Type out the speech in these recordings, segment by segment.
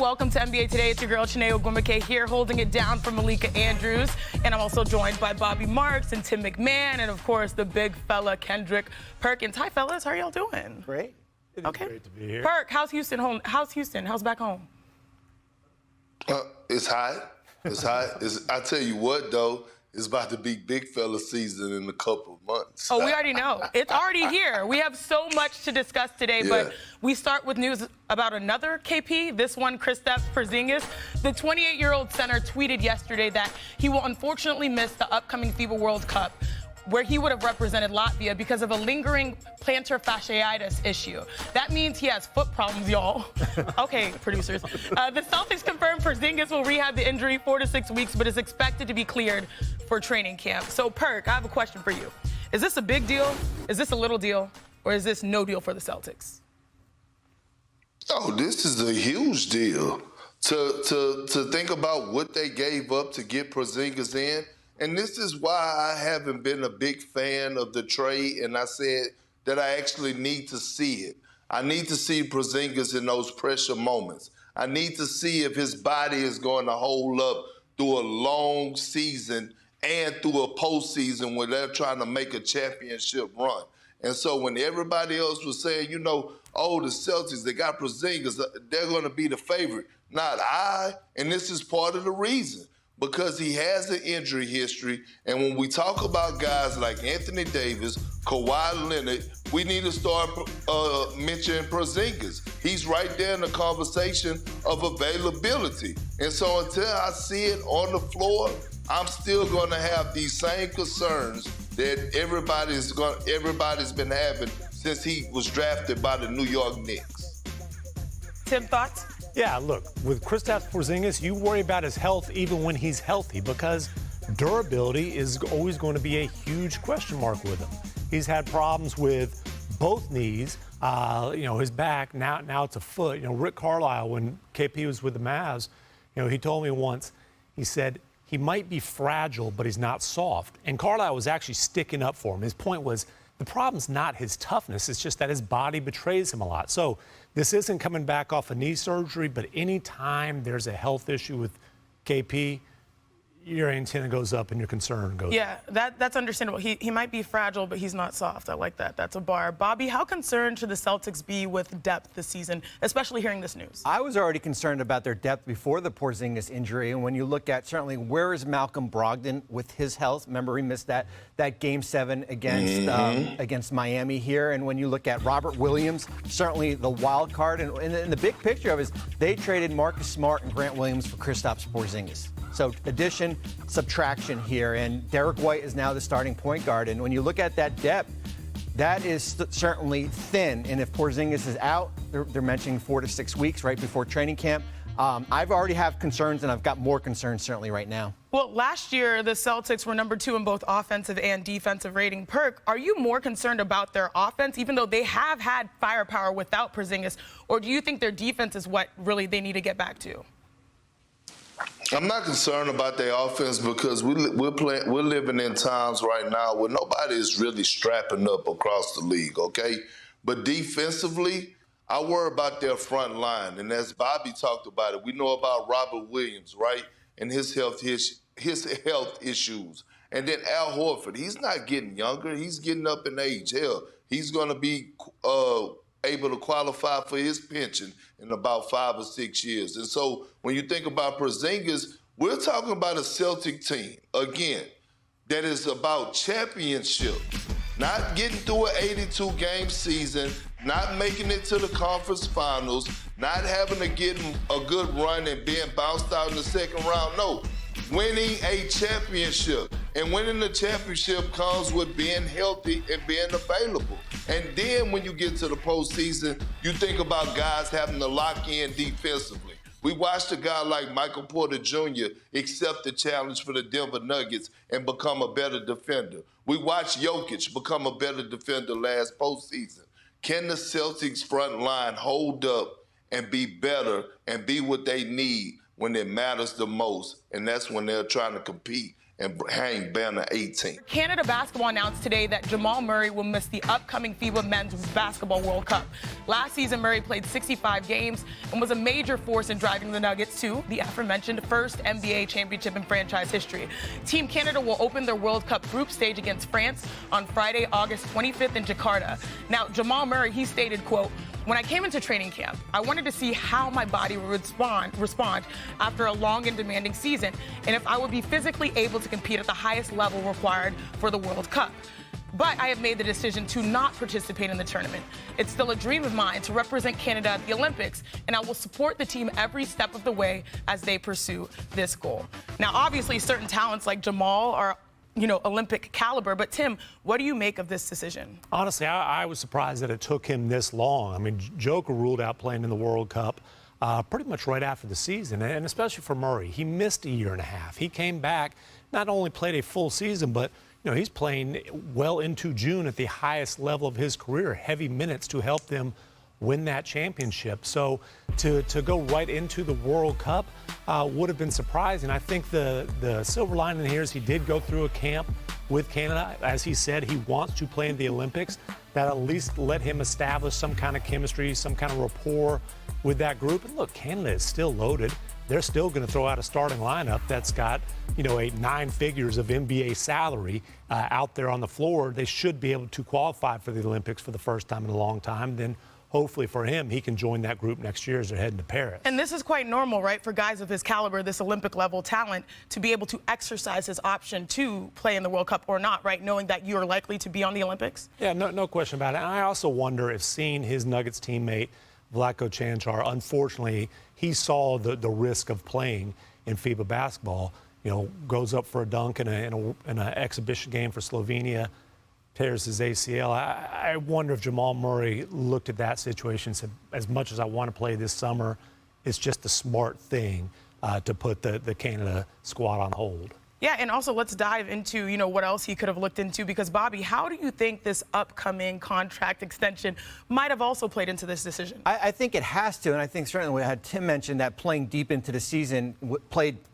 Welcome to NBA Today. It's your girl, Chiney Ogwumike, here holding it down for Malika Andrews. And I'm also joined by Bobby Marks and Tim McMahon and, of course, the big fella, Kendrick Perkins. Hi, fellas. How are y'all doing? Great. It is great to be here. Perk, how's Houston home? How's Houston? How's back home? It's hot. It's hot. I tell you what, though, it's about to be big fella season in a couple of months. Oh, we already know. It's already here. We have so much to discuss today, but we start with news about another KP, this one, Kristaps Porzingis. The 28-year-old center tweeted yesterday that he will unfortunately miss the upcoming FIBA World Cup, where he would have represented Latvia because of a lingering plantar fasciitis issue. That means he has foot problems, y'all. Okay, producers. The Celtics confirmed Porzingis will rehab the injury 4 to 6 weeks, but is expected to be cleared for training camp. So, Perk, I have a question for you. Is this a big deal? Is this a little deal? Or is this no deal for the Celtics? Oh, this is a huge deal. To think about what they gave up to get Porzingis in. And this is why I haven't been a big fan of the trade, and I said that I actually need to see it. I need to see Porzingis in those pressure moments. I need to see if his body is going to hold up through a long season and through a postseason where they're trying to make a championship run. And so when everybody else was saying, you know, oh, the Celtics, they got Porzingis, they're going to be the favorite. Not I, and this is part of the reason. Because he has an injury history, and when we talk about guys like Anthony Davis, Kawhi Leonard, we need to start mentioning Porzingis. He's right there in the conversation of availability. And so until I see it on the floor, I'm still going to have these same concerns that everybody's been having since he was drafted by the New York Knicks. Tim, thoughts? Yeah, look, with Kristaps Porzingis, you worry about his health even when he's healthy because durability is always going to be a huge question mark with him. He's had problems with both knees, his back, now it's a foot. Rick Carlisle, when KP was with the Mavs, he told me once, he said, he might be fragile, but he's not soft. And Carlisle was actually sticking up for him. His point was, the problem's not his toughness, it's just that his body betrays him a lot. So this isn't coming back off a knee surgery, but anytime there's a health issue with KP, your antenna goes up and your concern goes up. Yeah, that's understandable. He might be fragile, but he's not soft. I like that. That's a bar. Bobby, how concerned should the Celtics be with depth this season, especially hearing this news? I was already concerned about their depth before the Porzingis injury. And when you look at certainly where is Malcolm Brogdon with his health? Remember, he missed that Game 7 against Miami here. And when you look at Robert Williams, certainly the wild card. And the big picture of it is they traded Marcus Smart and Grant Williams for Kristaps Porzingis. So addition, subtraction here, and Derek White is now the starting point guard. And when you look at that depth, that is certainly thin. And if Porzingis is out, they're mentioning 4 to 6 weeks right before training camp. I've already have concerns, and I've got more concerns certainly right now. Well, last year, the Celtics were number 2 in both offensive and defensive rating. Perk, are you more concerned about their offense, even though they have had firepower without Porzingis, or do you think their defense is what really they need to get back to? I'm not concerned about their offense because we're living in times right now where nobody is really strapping up across the league, okay? But defensively, I worry about their front line. And as Bobby talked about it, we know about Robert Williams, right, and his health issues. And then Al Horford, he's not getting younger. He's getting up in age. Hell, he's going to be able to qualify for his pension in about 5 or 6 years. And so when you think about Porzingis, we're talking about a Celtic team, again, that is about championship, not getting through an 82-game season, not making it to the conference finals, not having to get a good run and being bounced out in the second round. No, winning a championship. And winning the championship comes with being healthy and being available. And then when you get to the postseason, you think about guys having to lock in defensively. We watched a guy like Michael Porter Jr. accept the challenge for the Denver Nuggets and become a better defender. We watched Jokic become a better defender last postseason. Can the Celtics front line hold up and be better and be what they need when it matters the most? And that's when they're trying to compete and hang banner 18. Canada basketball announced today that Jamal Murray will miss the upcoming FIBA Men's Basketball World Cup. Last season, Murray played 65 games and was a major force in driving the Nuggets to the aforementioned first NBA championship in franchise history. Team Canada will open their World Cup group stage against France on Friday, August 25th in Jakarta. Now, Jamal Murray, he stated, quote, "When I came into training camp, I wanted to see how my body would respond after a long and demanding season, and if I would be physically able to compete at the highest level required for the World Cup. But I have made the decision to not participate in the tournament. It's still a dream of mine to represent Canada at the Olympics, and I will support the team every step of the way as they pursue this goal." Now, obviously, certain talents like Jamal are Olympic caliber. But Tim, what do you make of this decision? Honestly, I was surprised that it took him this long. I mean, Joker ruled out playing in the World Cup pretty much right after the season, and especially for Murray. He missed a year and a half. He came back, not only played a full season, but he's playing well into June at the highest level of his career, heavy minutes to help them win that championship. So to go right into the World Cup would have been surprising. I think the silver lining here is he did go through a camp with Canada. As he said, he wants to play in the Olympics. That at least let him establish some kind of chemistry, some kind of rapport with that group. And look, Canada is still loaded. They're still going to throw out a starting lineup that's got, a 9 figures of NBA salary out there on the floor. They should be able to qualify for the Olympics for the first time in a long time. Then hopefully for him, he can join that group next year as they're heading to Paris. And this is quite normal, right, for guys of his caliber, this Olympic-level talent, to be able to exercise his option to play in the World Cup or not, right, knowing that you're likely to be on the Olympics? Yeah, no question about it. And I also wonder if seeing his Nuggets teammate, Vlatko Cancar, unfortunately, he saw the risk of playing in FIBA basketball, goes up for a dunk in an exhibition game for Slovenia, tears his ACL. I wonder if Jamal Murray looked at that situation and said, as much as I want to play this summer, it's just a smart thing to put the Canada squad on hold. Yeah, and also let's dive into, what else he could have looked into, because, Bobby, how do you think this upcoming contract extension might have also played into this decision? I think it has to, and I think certainly we had Tim mention that playing deep into the season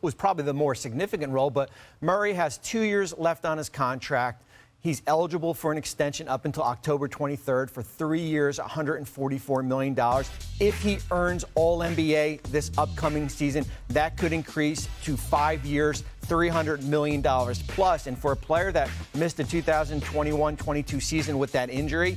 was probably the more significant role, but Murray has 2 years left on his contract. He's eligible for an extension up until October 23rd for 3 years, $144 million. If he earns All-NBA this upcoming season, that could increase to 5 years, $300 million plus. And for a player that missed the 2021-22 season with that injury,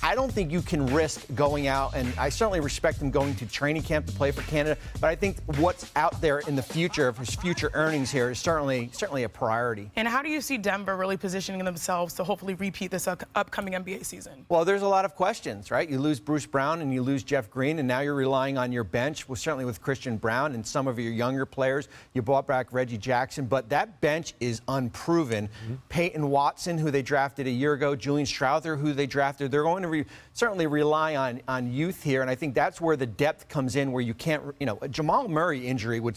I don't think you can risk going out, and I certainly respect him going to training camp to play for Canada, but I think what's out there in the future of his future earnings here is certainly a priority. And how do you see Denver really positioning themselves to hopefully repeat this upcoming NBA season? Well, there's a lot of questions, right? You lose Bruce Brown and you lose Jeff Green, and now you're relying on your bench, certainly with Christian Brown and some of your younger players. You brought back Reggie Jackson, but that bench is unproven. Peyton Watson, who they drafted a year ago, Julian Strawther, who they drafted, they're going to certainly rely on youth here, and I think that's where the depth comes in, where you can't, a Jamal Murray injury would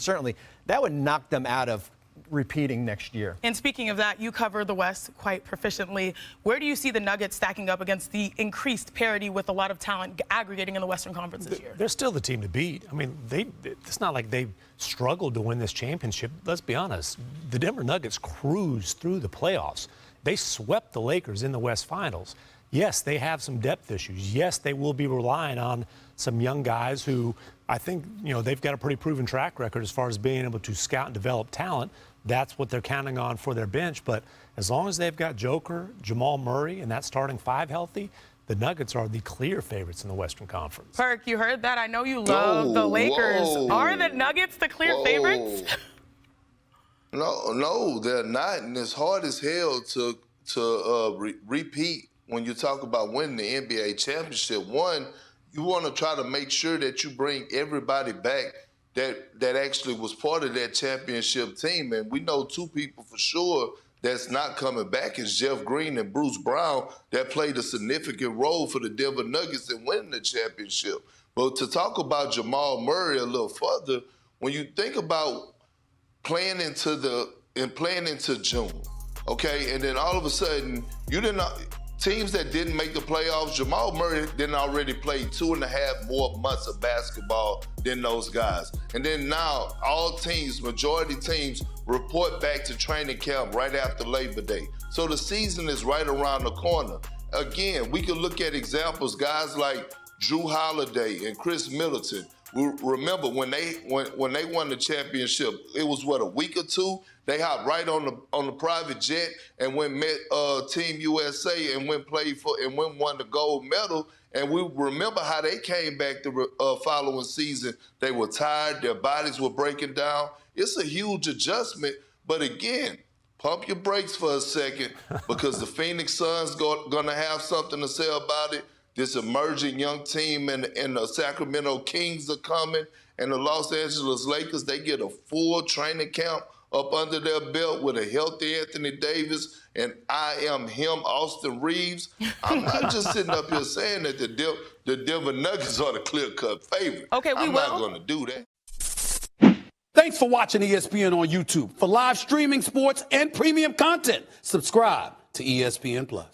knock them out of repeating next year. And speaking of that, you cover the West quite proficiently. Where do you see the Nuggets stacking up against the increased parity with a lot of talent aggregating in the Western Conference this year? They're still the team to beat. I mean, it's not like they struggled to win this championship. Let's be honest. The Denver Nuggets cruised through the playoffs. They swept the Lakers in the West Finals. Yes, they have some depth issues. Yes, they will be relying on some young guys who I think, they've got a pretty proven track record as far as being able to scout and develop talent. That's what they're counting on for their bench. But as long as they've got Joker, Jamal Murray, and that starting 5 healthy, the Nuggets are the clear favorites in the Western Conference. Perk, you heard that? I know you love the Lakers. Are the Nuggets the clear favorites? No, they're not. And it's hard as hell to repeat. When you talk about winning the NBA championship, one, you want to try to make sure that you bring everybody back that actually was part of that championship team. And we know 2 people for sure that's not coming back is Jeff Green and Bruce Brown, that played a significant role for the Denver Nuggets in winning the championship. But to talk about Jamal Murray a little further, when you think about playing into June, okay, and then all of a sudden teams that didn't make the playoffs, Jamal Murray didn't already play 2.5 more months of basketball than those guys. And then now all teams, majority teams, report back to training camp right after Labor Day. So the season is right around the corner. Again, we can look at examples, guys like Drew Holiday and Chris Middleton. We remember when they won the championship, it was a week or two. They hopped right on the private jet and went met Team USA and won the gold medal. And we remember how they came back the following season. They were tired, their bodies were breaking down. It's a huge adjustment, but again, pump your brakes for a second because the Phoenix Suns gonna have something to say about it. This emerging young team and the Sacramento Kings are coming, and the Los Angeles Lakers, they get a full training camp up under their belt with a healthy Anthony Davis and I am him, Austin Reeves. I'm not just sitting up here saying that the Denver Nuggets are the clear-cut favorite. Okay, I'm not going to do that. Thanks for watching ESPN on YouTube. For live streaming, sports, and premium content, subscribe to ESPN+.